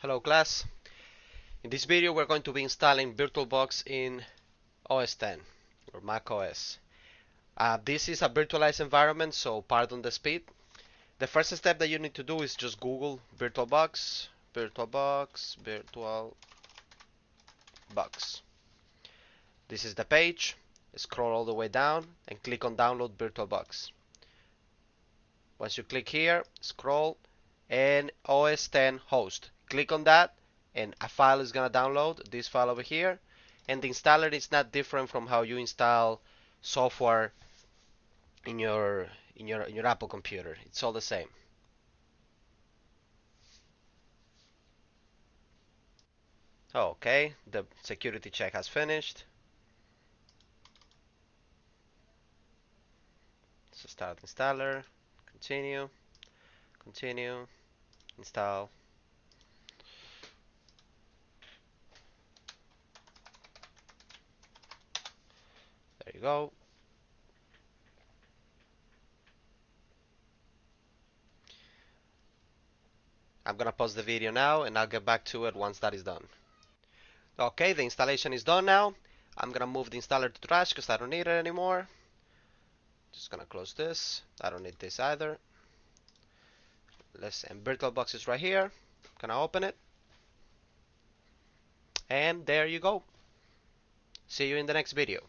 Hello class. In this video we're going to be installing VirtualBox in OS X or macOS. This is a virtualized environment, so pardon the speed. The first step that you need to do is just Google VirtualBox, VirtualBox. This is the page. Scroll all the way down and click on download VirtualBox. Once you click here, scroll and OS X host. Click on that and a file is gonna download, this file over here, and the installer is not different from how you install software in your Apple computer. It's all the same. Okay, the security check has finished. So start installer, continue, install. There you go. I'm gonna pause the video now and I'll get back to it once that is done. Okay, the installation is done now. I'm gonna move the installer to trash because I don't need it anymore. Just gonna close this. I don't need this either. And VirtualBox is right here. Gonna open it. And there you go. See you in the next video.